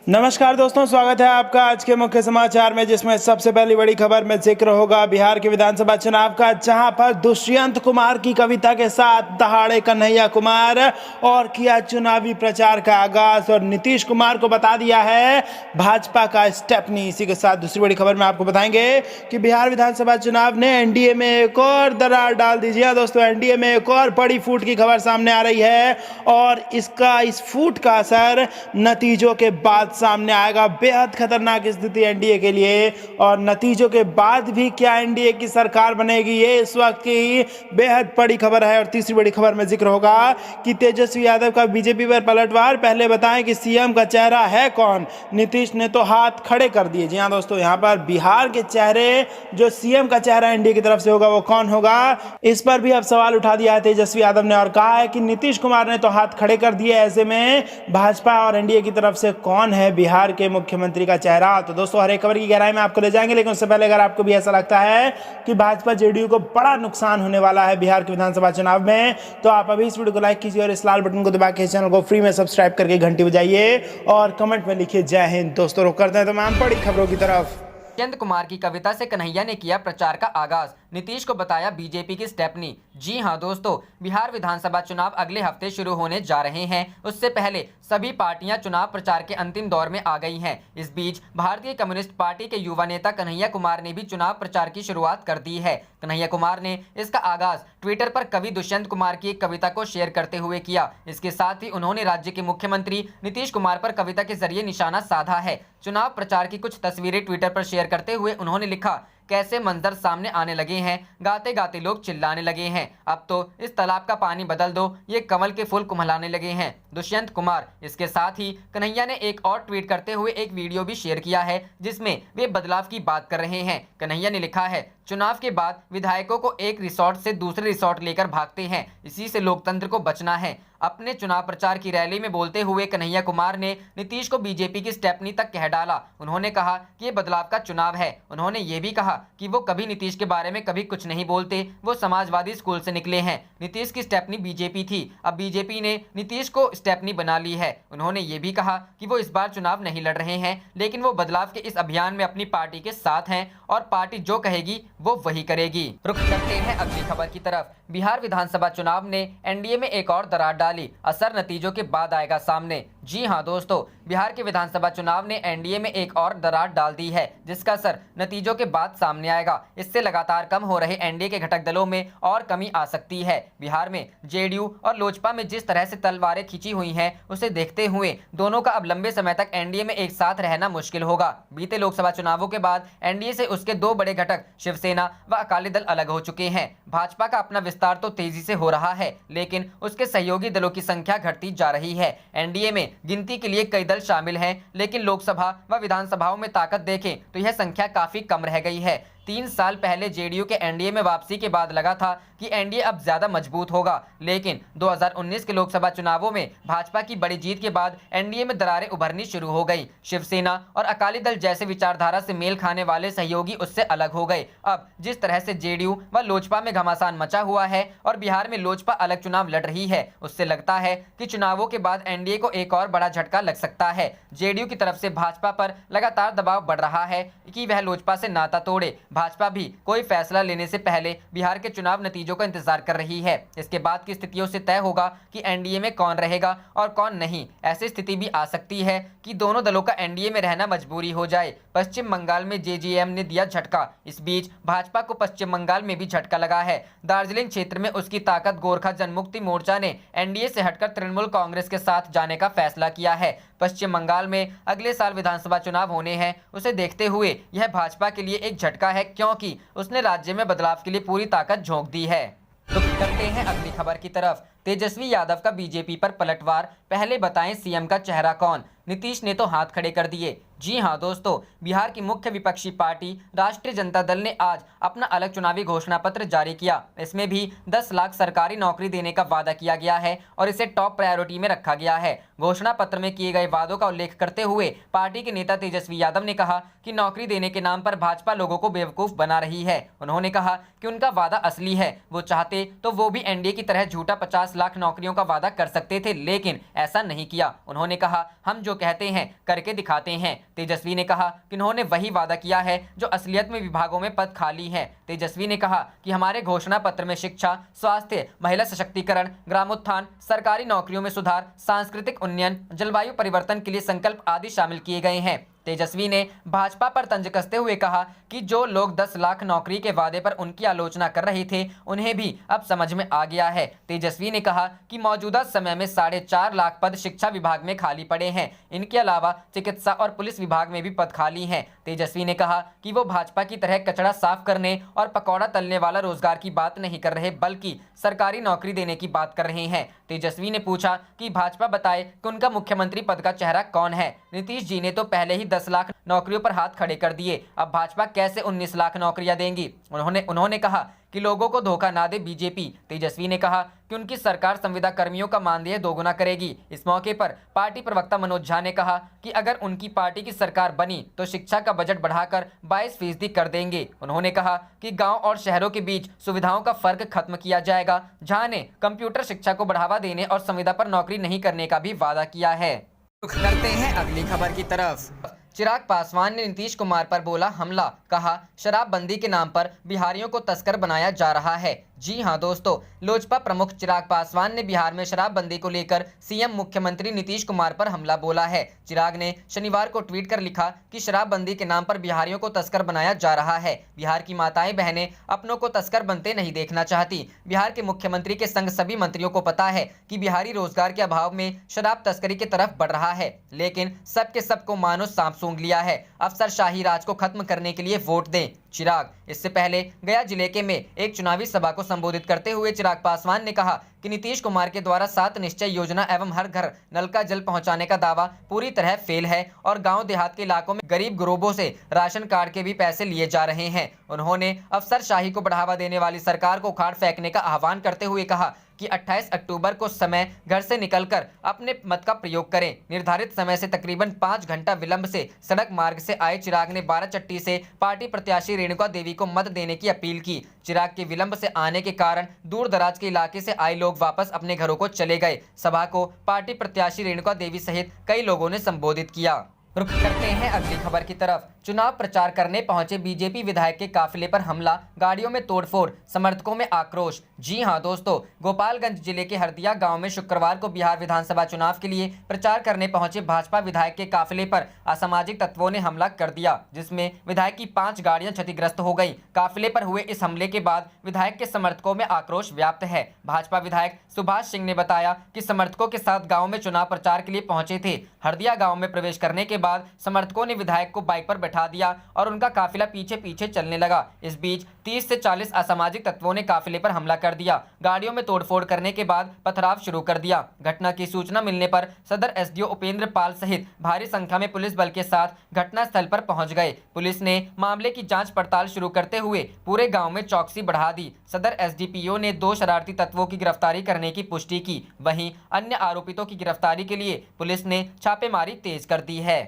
नमस्कार दोस्तों, स्वागत है आपका आज के मुख्य समाचार में, जिसमें सबसे पहली बड़ी खबर में जिक्र होगा बिहार के विधानसभा चुनाव का, जहां पर दुष्यंत कुमार की कविता के साथ दहाड़े कन्हैया कुमार और किया चुनावी प्रचार का आगाज और नीतीश कुमार को बता दिया है भाजपा का स्टेपनी। इसी के साथ दूसरी बड़ी खबर में आपको बताएंगे कि बिहार विधानसभा चुनाव ने एनडीए में एक और दरार डाल दी। हाँ दोस्तों, एनडीए में एक और बड़ी फूट की खबर सामने आ रही है और इस फूट का असर नतीजों के बाद सामने आएगा। बेहद खतरनाक स्थिति एनडीए के लिए, और नतीजों के बाद भी क्या एनडीए की सरकार बनेगी, ये इस वक्त की बेहद बड़ी खबर है। और तीसरी बड़ी खबर में जिक्र होगा कि तेजस्वी यादव का बीजेपी पर पलटवार। पहले बताएं कि सीएम का चेहरा है कौन। नीतीश ने तो हाथ खड़े कर दिए। जी हां दोस्तों, यहां पर बिहार के चेहरे, जो सीएम का चेहरा एनडीए की तरफ से होगा वो कौन होगा, इस पर भी अब सवाल उठा दिया है तेजस्वी यादव ने और कहा है कि नीतीश कुमार ने तो हाथ खड़े कर दिए, ऐसे में भाजपा और एनडीए की तरफ से कौन है बिहार के मुख्यमंत्री का चेहरा। तो दोस्तों, हर एक खबर की गहराई में आपको ले जाएंगे, लेकिन उससे पहले अगर आपको भी ऐसा लगता है कि भाजपा जेडीयू को बड़ा नुकसान होने वाला है बिहार के विधानसभा चुनाव में, तो आप अभी इस वीडियो को लाइक कीजिए और इस लाल बटन को दबा के चैनल को फ्री में सब्सक्राइब करके घंटी बजाइए और कमेंट में लिखिए जय हिंद। दोस्तों, रुक करते हैं तमाम बड़ी खबरों की तरफ। दुष्यंत कुमार की कविता से कन्हैया ने किया प्रचार का आगाज, नीतीश को बताया बीजेपी की स्टेपनी। जी हां दोस्तों, बिहार विधानसभा चुनाव अगले हफ्ते शुरू होने जा रहे हैं। उससे पहले सभी पार्टियां चुनाव प्रचार के अंतिम दौर में आ गई हैं। इस बीच भारतीय कम्युनिस्ट पार्टी के युवा नेता कन्हैया कुमार ने भी चुनाव प्रचार की शुरुआत कर दी है। कन्हैया कुमार ने इसका आगाज ट्विटर पर कवि दुष्यंत कुमार की एक कविता को शेयर करते हुए किया। इसके साथ ही उन्होंने राज्य के मुख्यमंत्री नीतीश कुमार पर कविता के जरिए निशाना साधा है। चुनाव प्रचार की कुछ तस्वीरें ट्विटर पर शेयर करते हुए उन्होंने लिखा, कैसे मंजर सामने आने लगे हैं, गाते गाते लोग चिल्लाने लगे हैं, अब तो इस तालाब का पानी बदल दो, ये कमल के फूल कुम्हलाने लगे हैं, दुष्यंत कुमार। इसके साथ ही कन्हैया ने एक और ट्वीट करते हुए एक वीडियो भी शेयर किया है, जिसमें वे बदलाव की बात कर रहे हैं। कन्हैया ने लिखा है, चुनाव के बाद विधायकों को एक रिसोर्ट से दूसरे रिसोर्ट लेकर भागते हैं, इसी से लोकतंत्र को बचना है। अपने चुनाव प्रचार की रैली में बोलते हुए कन्हैया कुमार ने नीतीश को बीजेपी की स्टेपनी तक कह डाला। उन्होंने कहा कि ये बदलाव का चुनाव है। उन्होंने ये भी कहा कि वो कभी नीतीश के बारे में कभी कुछ नहीं बोलते, वो समाजवादी स्कूल से निकले हैं। नीतीश की स्टेपनी बीजेपी थी, अब बीजेपी ने नीतीश को स्टेपनी बना ली है। उन्होंने ये भी कहा कि वो इस बार चुनाव नहीं लड़ रहे हैं, लेकिन वो बदलाव के इस अभियान में अपनी पार्टी के साथ हैं और पार्टी जो कहेगी वो वही करेगी। रुख करते हैं अगली खबर की तरफ। बिहार विधानसभा चुनाव ने एनडीए में एक और दरार डाली, असर नतीजों के बाद आएगा सामने। जी हां दोस्तों, बिहार के विधानसभा चुनाव ने एनडीए में एक और दरार डाल दी है, जिसका असर नतीजों के बाद सामने आएगा। इससे लगातार कम हो रहे एनडीए के घटक दलों में और कमी आ सकती है। बिहार में जेडीयू और लोजपा में जिस तरह से तलवारें खींची हुई हैं, उसे देखते हुए दोनों का अब लंबे समय तक एनडीए में एक साथ रहना मुश्किल होगा। बीते लोकसभा चुनावों के बाद एनडीए से उसके दो बड़े घटक शिवसेना व अकाली दल अलग हो चुके हैं। भाजपा का अपना विस्तार तो तेजी से हो रहा है, लेकिन उसके सहयोगी दलों की संख्या घटती जा रही है। एनडीए में गिनती के लिए कई दल शामिल हैं, लेकिन लोकसभा व विधानसभाओं में ताकत देखें तो यह संख्या काफी कम रह गई है। 3 साल पहले जेडीयू के एनडीए में वापसी के बाद लगा था कि एनडीए अब ज्यादा मजबूत होगा, लेकिन 2019 के लोकसभा चुनावों में भाजपा की बड़ी जीत के बाद एनडीए में दरारें उभरनी शुरू हो गई। शिवसेना और अकाली दल जैसे विचारधारा से मेल खाने वाले सहयोगी उससे अलग हो गए। अब जिस तरह से जेडीयू व लोजपा में घमासान मचा हुआ है और बिहार में लोजपा अलग चुनाव लड़ रही है, उससे लगता है कि चुनावों के बाद एनडीए को एक और बड़ा झटका लग सकता है। जेडीयू की तरफ से भाजपा पर लगातार दबाव बढ़ रहा है कि वह लोजपा से नाता तोड़े। भाजपा भी कोई फैसला लेने से पहले बिहार के चुनाव नतीजों का इंतजार कर रही है। इसके बाद की स्थितियों से तय होगा कि एनडीए में कौन रहेगा और कौन नहीं। ऐसी स्थिति भी आ सकती है कि दोनों दलों का एनडीए में रहना मजबूरी हो जाए। पश्चिम बंगाल में जेजेएम ने दिया झटका, इस बीच भाजपा को पश्चिम बंगाल में भी झटका लगा है। दार्जिलिंग क्षेत्र में उसकी ताकत गोरखा जनमुक्ति मोर्चा ने एनडीए से हटकर तृणमूल कांग्रेस के साथ जाने का फैसला किया है। पश्चिम बंगाल में अगले साल विधानसभा चुनाव होने हैं, उसे देखते हुए यह भाजपा के लिए एक झटका है, क्योंकि उसने राज्य में बदलाव के लिए पूरी ताकत झोंक दी है। रुख करते हैं अगली खबर की तरफ। तेजस्वी यादव का बीजेपी पर पलटवार, पहले बताएं सीएम का चेहरा कौन। नीतीश ने तो हाथ खड़े कर दिए। जी हां दोस्तों, बिहार की मुख्य विपक्षी पार्टी राष्ट्रीय जनता दल ने आज अपना अलग चुनावी घोषणा पत्र जारी किया। इसमें भी 10 लाख सरकारी नौकरी देने का वादा किया गया है और इसे टॉप प्रायोरिटी में रखा गया है। घोषणा पत्र में किए गए वादों का उल्लेख करते हुए पार्टी के नेता तेजस्वी यादव ने कहा कि नौकरी देने के नाम पर भाजपा लोगों को बेवकूफ बना रही है। उन्होंने कहा कि उनका वादा असली है, वो चाहते तो वो भी एनडीए की तरह झूठा 50 लाख नौकरियों का वादा कर सकते थे, लेकिन ऐसा नहीं किया। उन्होंने कहा, हम जो कहते हैं करके दिखाते हैं। तेजस्वी ने कहा कि उन्होंने वही वादा किया है जो असलियत में विभागों में पद खाली हैं। तेजस्वी ने कहा कि हमारे घोषणा पत्र में शिक्षा, स्वास्थ्य, महिला सशक्तिकरण, ग्रामोत्थान, सरकारी नौकरियों में सुधार, सांस्कृतिक उन्नयन, जलवायु परिवर्तन के लिए संकल्प आदि शामिल किए गए हैं। तेजस्वी ने भाजपा पर तंज कसते हुए कहा कि जो लोग 10 लाख नौकरी के वादे पर उनकी आलोचना कर रहे थे, उन्हें भी अब समझ में आ गया है। तेजस्वी ने कहा कि मौजूदा समय में 4.5 लाख पद शिक्षा विभाग में खाली पड़े हैं। इनके अलावा चिकित्सा और पुलिस विभाग में भी पद खाली हैं। तेजस्वी ने कहा कि वो भाजपा की तरह कचरा साफ करने और पकौड़ा तलने वाला रोजगार की बात नहीं कर रहे, बल्कि सरकारी नौकरी देने की बात कर रहे हैं। तेजस्वी ने पूछा कि भाजपा बताए कि उनका मुख्यमंत्री पद का चेहरा कौन है। नीतीश जी ने तो पहले ही 10 लाख नौकरियों पर हाथ खड़े कर दिए, अब भाजपा कैसे 19 लाख नौकरियां देंगी। उन्होंने कहा कि लोगों को धोखा ना दे बीजेपी। तेजस्वी ने कहा कि उनकी सरकार संविदा कर्मियों का मानदेय दोगुना करेगी। इस मौके पर पार्टी प्रवक्ता मनोज झा ने कहा कि अगर उनकी पार्टी की सरकार बनी तो शिक्षा का बजट बढ़ाकर 22% कर देंगे। उन्होंने कहा कि गांव और शहरों के बीच सुविधाओं का फर्क खत्म किया जाएगा। झा ने कंप्यूटर शिक्षा को बढ़ावा देने और संविदा पर नौकरी नहीं करने का भी वादा किया है। रुख करते हैं अगली खबर की तरफ। चिराग पासवान ने नीतीश कुमार पर बोला हमला, कहा शराबबंदी के नाम पर बिहारियों को तस्कर बनाया जा रहा है। जी हां दोस्तों, लोजपा प्रमुख चिराग पासवान ने बिहार में शराबबंदी को लेकर सीएम मुख्यमंत्री नीतीश कुमार पर हमला बोला है। चिराग ने शनिवार को ट्वीट कर लिखा कि शराबबंदी के नाम पर बिहारियों को तस्कर बनाया जा रहा है। बिहार की माताएं बहनें अपनों को तस्कर बनते नहीं देखना चाहती। बिहार के मुख्यमंत्री के संग सभी मंत्रियों को पता है कि बिहारी रोजगार के अभाव में शराब तस्करी की तरफ बढ़ रहा है, लेकिन सबके सबको मानो सांप सूंघ लिया है। अफसरशाही राज को खत्म करने के लिए वोट दें। चिराग इससे पहले गया जिले में एक चुनावी सभा को संबोधित करते हुए चिराग पासवान ने कहा कि नीतीश कुमार के द्वारा 7 निश्चय योजना एवं हर घर नल का जल पहुंचाने का दावा पूरी तरह फेल है और गांव देहात के इलाकों में गरीब गुरूबों से राशन कार्ड के भी पैसे लिए जा रहे हैं। उन्होंने अफसरशाही को बढ़ावा देने वाली सरकार को उखाड़ फेंकने का आह्वान करते हुए कहा कि 28 अक्टूबर को समय घर से निकलकर अपने मत का प्रयोग करें। निर्धारित समय से तकरीबन 5 घंटा विलंब से सड़क मार्ग से आए चिराग ने 12 चट्टी से पार्टी प्रत्याशी रेणुका देवी को मत देने की अपील की। चिराग के विलंब से आने के कारण दूर दराज के इलाके से आए लोग वापस अपने घरों को चले गए। सभा को पार्टी प्रत्याशी रेणुका देवी सहित कई लोगों ने संबोधित किया। रुख करते हैं अगली खबर की तरफ। चुनाव प्रचार करने पहुंचे बीजेपी विधायक के काफिले पर हमला, गाड़ियों में तोड़फोड़, समर्थकों में आक्रोश। जी हां दोस्तों, गोपालगंज जिले के हरदिया गांव में शुक्रवार को बिहार विधानसभा चुनाव के लिए प्रचार करने पहुंचे भाजपा विधायक के काफिले पर असामाजिक तत्वों ने हमला कर दिया, जिसमें विधायक की 5 गाड़ियां क्षतिग्रस्त हो गई। काफिले पर हुए इस हमले के बाद विधायक के समर्थकों में आक्रोश व्याप्त है। भाजपा विधायक सुभाष सिंह ने बताया कि समर्थकों के साथ गाँव में चुनाव प्रचार के लिए पहुंचे थे। हरदिया गाँव में प्रवेश करने के बाद समर्थकों ने विधायक को बाइक पर बैठा दिया और उनका काफिला पीछे पीछे चलने लगा। इस बीच 30 से 40 असामाजिक तत्वों ने काफिले पर हमला कर दिया। गाड़ियों में तोड़फोड़ करने के बाद पथराव शुरू कर दिया। घटना की सूचना मिलने पर सदर एसडीओ उपेंद्र पाल सहित भारी संख्या में पुलिस बल के साथ घटनास्थल पर पहुंच गए। पुलिस ने मामले की जांच पड़ताल शुरू करते हुए पूरे गाँव में चौकसी बढ़ा दी। सदर एसडीपीओ ने 2 शरारती तत्वों की गिरफ्तारी करने की पुष्टि की। वहीं अन्य आरोपितों की गिरफ्तारी के लिए पुलिस ने छापेमारी तेज कर दी है।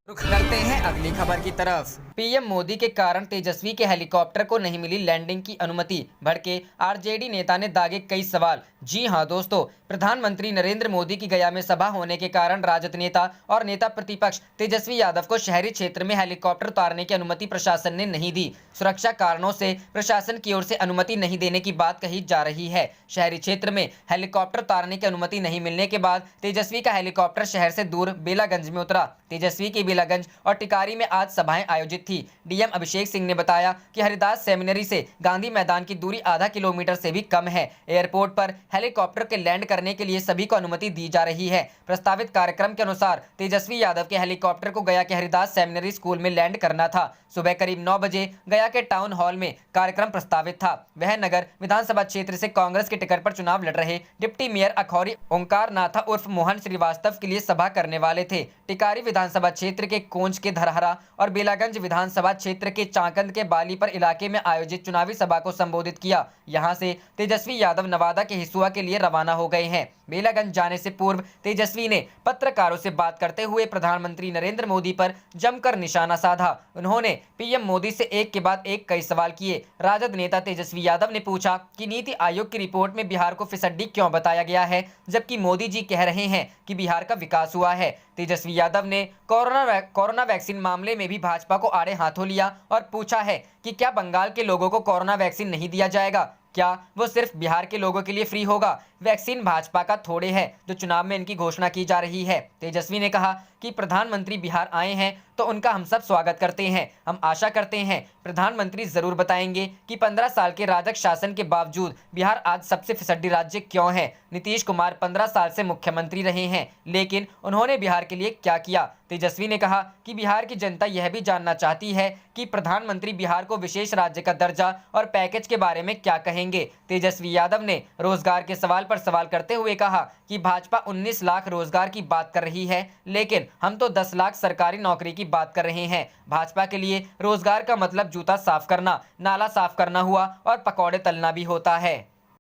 रुख करते हैं अगली खबर की तरफ। पीएम मोदी के कारण तेजस्वी के हेलीकॉप्टर को नहीं मिली लैंडिंग की अनुमति, भड़के आरजेडी नेता ने दागे कई सवाल। जी हां दोस्तों, प्रधानमंत्री नरेंद्र मोदी की गया में सभा होने के कारण राजद नेता और नेता प्रतिपक्ष तेजस्वी यादव को शहरी क्षेत्र में हेलीकॉप्टर उतारने की अनुमति प्रशासन ने नहीं दी। सुरक्षा कारणों से प्रशासन की ओर से अनुमति नहीं देने की बात कही जा रही है। शहरी क्षेत्र में हेलीकॉप्टर उतारने की अनुमति नहीं मिलने के बाद तेजस्वी का हेलीकॉप्टर शहर से दूर बेलागंज में उतरा। तेजस्वी की बेलागंज और टिकारी में आज सभाएं आयोजित थी। डीएम अभिषेक सिंह ने बताया कि हरिदास सेमिनरी से गांधी मैदान की दूरी आधा किलोमीटर से भी कम है। एयरपोर्ट पर हेलीकॉप्टर के लैंड करने के लिए सभी को अनुमति दी जा रही है। प्रस्तावित कार्यक्रम के अनुसार तेजस्वी यादव के हेलीकॉप्टर को गया के हरिदास सेमिनरी स्कूल में लैंड करना था। सुबह करीब 9 बजे गया के टाउन हॉल में कार्यक्रम प्रस्तावित था। वह नगर विधानसभा क्षेत्र से कांग्रेस के टिकट पर चुनाव लड़ रहे डिप्टी मेयर अखौरी ओंकार नाथा उर्फ मोहन श्रीवास्तव के लिए सभा करने वाले थे। टिकारी विधानसभा क्षेत्र क्षेत्र के कोंच के धरहरा और बेलागंज विधानसभा क्षेत्र के चांकंद के बालीपर इलाके में आयोजित चुनावी सभा को संबोधित किया। यहां से तेजस्वी यादव नवादा के हिसुआ के लिए रवाना हो गए हैं। बेलागंज जाने से पूर्व तेजस्वी ने पत्रकारों से बात करते हुए प्रधानमंत्री नरेंद्र मोदी पर जमकर निशाना साधा। उन्होंने पीएम मोदी से एक के बाद एक कई सवाल किए। राजद नेता तेजस्वी यादव ने पूछा कि नीति आयोग की रिपोर्ट में बिहार को फिसड्डी क्यों बताया गया है, जबकि मोदी जी कह रहे हैं कि बिहार का विकास हुआ है। तेजस्वी यादव ने कोरोना वैक्सीन मामले में भी भाजपा को आड़े हाथों लिया और पूछा है कि क्या बंगाल के लोगों को कोरोना वैक्सीन नहीं दिया जाएगा, क्या वो सिर्फ बिहार के लोगों के लिए फ्री होगा। वैक्सीन भाजपा का थोड़े है जो चुनाव में इनकी घोषणा की जा रही है। तेजस्वी ने कहा कि प्रधानमंत्री बिहार आए हैं तो उनका हम सब स्वागत करते हैं। हम आशा करते हैं प्रधानमंत्री जरूर बताएंगे कि 15 साल के राजग शासन के बावजूद बिहार आज सबसे फिसड्डी राज्य क्यों है। नीतीश कुमार 15 साल से मुख्यमंत्री रहे हैं, लेकिन उन्होंने बिहार के लिए क्या किया। तेजस्वी ने कहा कि बिहार की जनता यह भी जानना चाहती है कि प्रधानमंत्री बिहार को विशेष राज्य का दर्जा और पैकेज के बारे में क्या कहेंगे। तेजस्वी यादव ने रोजगार के सवाल पर सवाल करते हुए कहा कि भाजपा 19 लाख रोजगार की बात कर रही है, लेकिन हम तो 10 लाख सरकारी नौकरी की बात कर रहे हैं। भाजपा के लिए रोजगार का मतलब जूता साफ करना, नाला साफ करना हुआ और पकौड़े तलना भी होता है।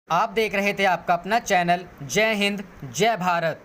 आप देख रहे थे आपका अपना चैनल जय हिंद जय भारत।